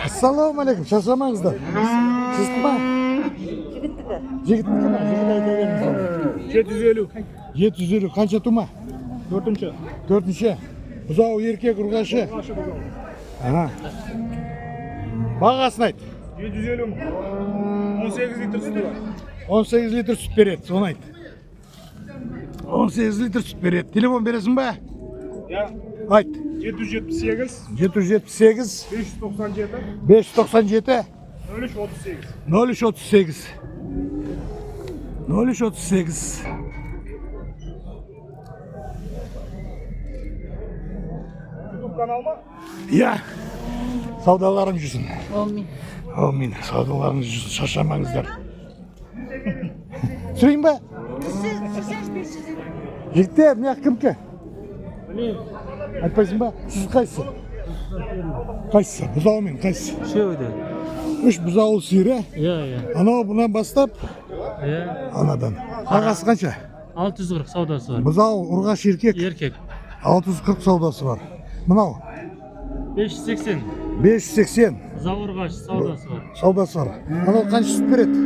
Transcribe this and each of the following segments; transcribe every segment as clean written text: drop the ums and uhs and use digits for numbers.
Assalomu alaykum, shoshamangizlar. Sizmi? Jigitniki mi? Jigit aytaveramiz. 750. 750 qancha tuma? 4-chi. 4-chi. Buzov erkak urg'ashi. Aha. Bag'asini ayt. 750 mi? 18 litr sütü var. 18 litr süt beradi, so'ni ayt. 18 litr süt beradi. Telefon berasanmi? Ya. Ayt. 778 778 597 597 0338. 0338 0338 YouTube kanal mı? Ya. Savdalarınız yüzün. Amin. Amin. Savdalarınız yüzün. Şaşamangizlar. Süreyim be. Yigitlar, ne kimki? Aytpaysiz be. Siz qaysi? Qaysi? Buzov men, qaysi? Shu edi. 3 buzov suyra. Ya. Ana bundan boshlab Ya. anadan. Bag'asi qancha? 640 savdosi var. Buzov urg'ash erkak. Erkek. 640 savdosi var. Mana 580. 580 Zavurgaç savdosi var. savdosi var. Mana qancha sut beradi?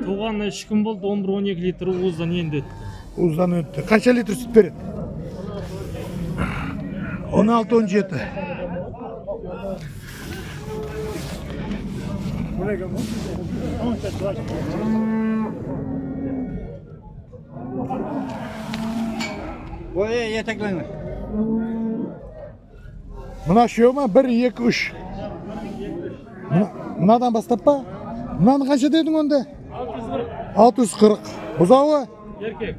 Tuğanla 3 kun bo'ldi, 11-12 litr o'zdan endi o'tdi. O'zidan o'tdi. Qancha litr sut beradi? 16-17. Oy yetaklanma. Buna şuyma 1, 2, 3. Bunadan bastappa? Bundan qancha dedin onda? 640. Buzovi? Erkek.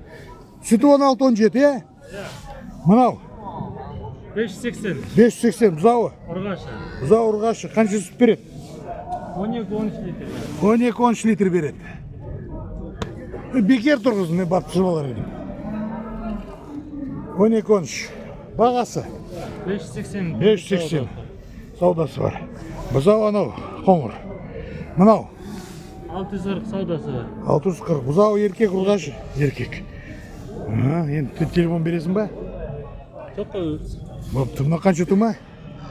Sütü 16-17 ya? Mana 580. 580 buzovi. Urgaç. Buzov urg'ashi qancha sut beradi? 12-13 litr. 12-13 litr beradi. Bekar turg'iz, men borib tushib olar edim. 12-13. Bag'asi 580. 580 savdosi var. Buzov anav qo'ng'ir. Mana 640 savdosi var. 640. Buzov erkak urg'ashi erkak. Ha, endi telefon berasanmi? Çok koyuyoruz. Bo'pti. Buna qancha tuma?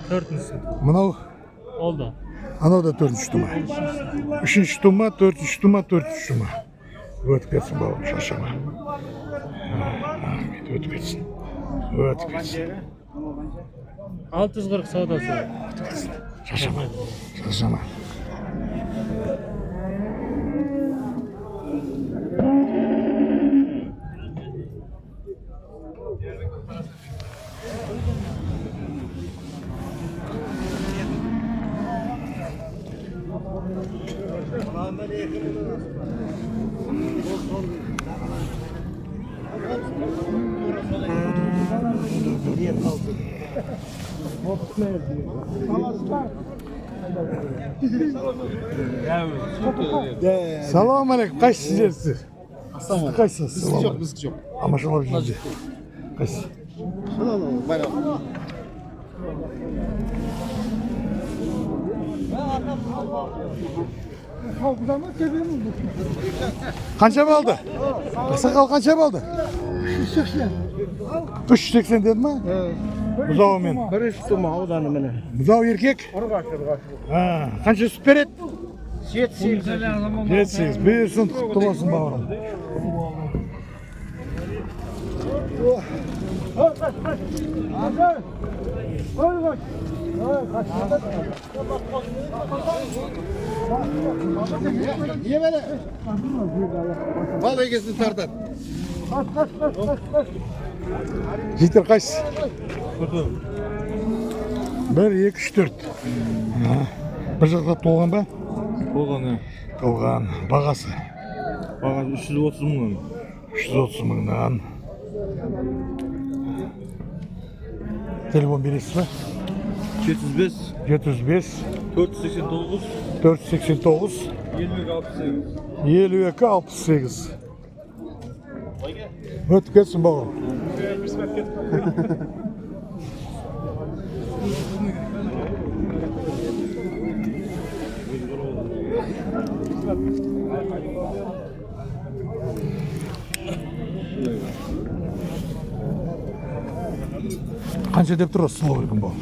4'üncüsü. Mana Oldu. anavda 4 tuma. 3 tuma, 4 tuma, 4 tuma. O'tib ketsin bolam, shoshama. O'tib ketsin. O'tib ketsin. 640 savdosi var. Shoshama. Shoshama. Assalomu alaykum. Qaysi sizsiz? Assalomu alaykum. Qaysi? Biz yok. Ama şuna bir şey. Qaysi? Bayram. Qancha bo'ldi? Sakal qancha bo'ldi? 380 dedimi? Buzov men. Birinchi tuma odani mana. Buzov erkak? Ha, qancha sut beradi? 7-8. Buyursin, qutlu bo'lsin bog'im. Niye böyle? Bal egesini tartar. Jittir qaysi? 1, 2, 3, 4. Bir жақта толған ба? Болған ya. Толған. Бағасы? Бағасы 330 мың. 330 мыңнан. Telefon beresiz mi? 705 705 489 489 52 68. 52 68. Ötüp ketsin baba. Qancha deb turasiz, assalomu alaykum baba?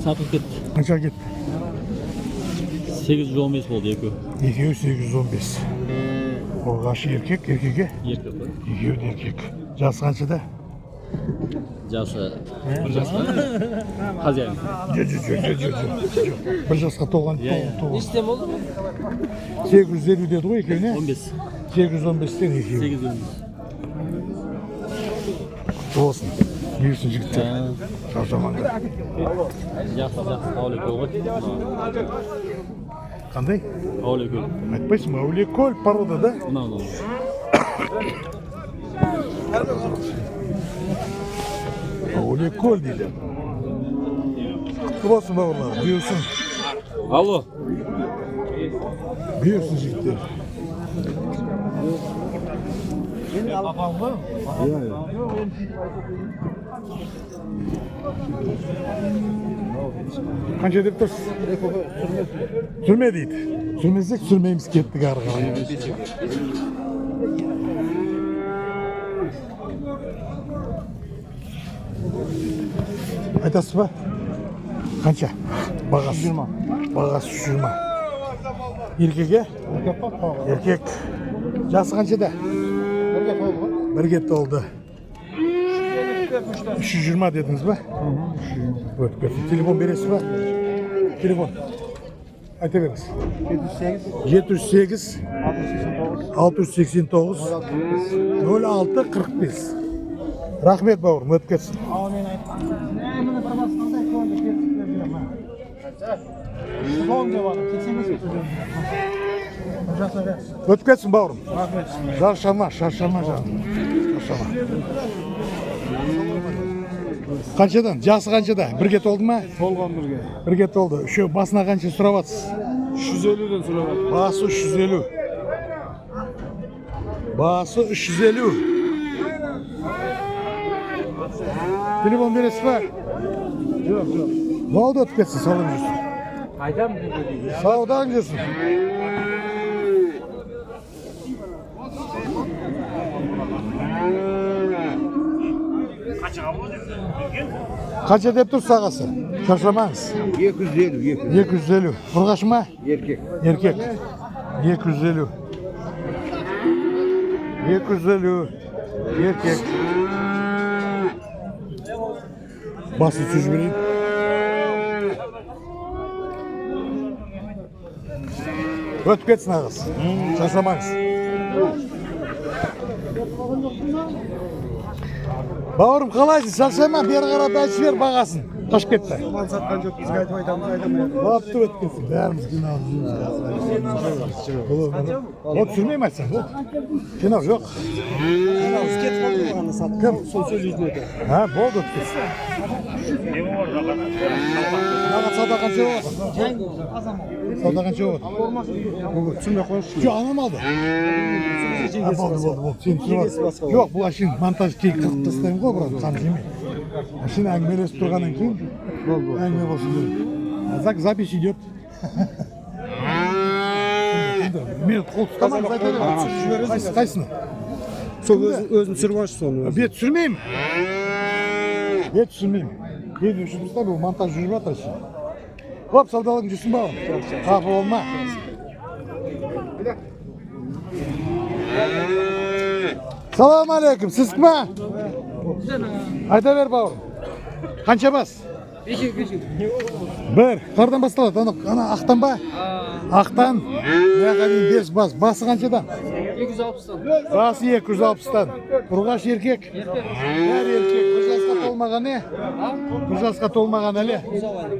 Satılıp ketdi. Qancha ketdi? 815 bo'ldi ekö. Екеуі 815. Қорғашы еркек, еркеге? Erkek. Екеуі де еркек. Жасы қаншада? Жасы 1 жасқа. Хозяин. Жоқ. 1 жасқа толған. Неште болды? 850 деді ғой екеуіне? 15. 815-тен екеуі. 815. Болсын. Бүйірсін жігіттер. Шаршамаңдар. Жақсы, Әулиекөл ғой. Қандай? Әулиекөл. Айтпайсың ба? Әулиекөл порода да? Мынау. Әулиекөл дейді. Құтты болсын бауырлар, бүйірсін. Алло. Бүйірсін жігіттер. Қанша деп тұрсыз? Сүрме дейді. Сүрмесек сүрмейміз кеттік ары қарай. Айтасыз ба? Қанша? Бағасы 20. Бағасы 120. Еркеге? Еркек. Жасы қаншада? Бірге толды. 320 дедіңіз ба? Өтіп кетті. Телефон бересіз ба? Телефон. Айта беріңіз. 708 689 0645. Рахмет бауырым, өтіп кетсін. Өтіп кетсін бауырым. Шаршама жаным. Қаншадан? Жасы қаншада? Бірге толды ма? Толған бірге. Бірге толды. Үшеу басына қанша сұрап атсыз? 350'den сұрап. Басы 350. Басы 350. Телефон бересіз ба? Жоқ. Болды өтіп кетсін, саудың жүрсін. Қайдам? Саудаң жүрсін. Қанша деп тұрсыз ағасы? Шаршамаңыз. 250. 250. Ұрғашы ма? Еркек. Еркек. 250. 250. Еркек. Басы сөз берейін. Өтіп кетсін ағасы. Шаршамаңыз. Бауырым қалайсың? Шаршама, бері қарап айтшы бер бағасын. Қашып кетті. Мал сатқан жоқ, бізге айтып айтамыз. Лапты өтіп кетсін. Бәріміз қиналып жүрміз. От сүрмеймін айтсам. Қинау жоқ. Біз кетіп қалдық оғаны сатып. Кім? Сол сөйлейтін өте. Ha, болды өтіп кетсін. Маған сауда қанша болады? Сауда қанша болады? Түсінбей қойшы. Жоқ, анам алды. Болды. Сен түсініп ал. Жоқ, бұл ашын монтаж кей қырып тастаймын ғой, брат, қан жемей. Ашын әңгімелесіп тұрғаннан кейін әңгіме болсын деп. Запись идет. Мен қол тұтамын, қайсыны? Сол өзім түсіріп алшы соны. Бет түсірмеймін. Бет түсірмеймін. Бет үшімізде бұл монтаж жүріп жатыр ашын. Хоп, саудалығын жүрсін бауым. Қапы болма. Салам алейкум, сіз кім? Айта бер бауырым. Қанша бас? 5. Бір. Қардан басталады? Ана ақтан ба? Ақтан. Мынаға дейін 5 бас. Басы қаншадан? 260'dan. Басы 260'тан. Ұрғаш еркек? Бәрі еркек. Бір жасқа толмаған не? Бір жасқа толмаған әлі?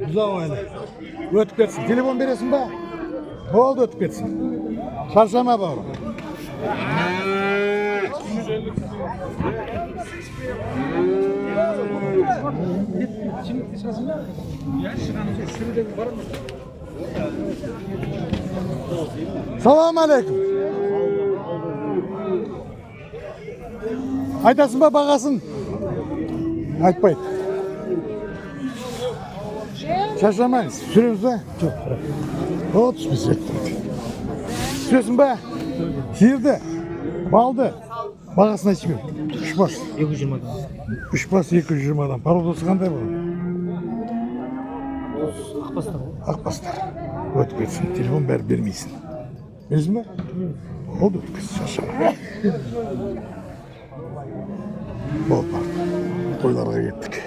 Бұзау әлі. Өтіп кетсін. Телефон бересің ба? Болды, өтіп кетсін. Шаршама бауырым. Салам алейкум. Айтасың ба бағасын? Айтпайды. Шаршамаңыз. Сүреміз ба? Жоқ. О, түспесек. Түсесің ба? Сиырды. Балды. Бағасын айтшы бер. 3 бас. 220'dan. 3 бас 220'дан. Пародосы қандай бұл? Akbastар. Ötüp etsin. Telefon vermeysin. Bilirsin mi? Oldu kız şaşama. Bol var. Toylara gittik.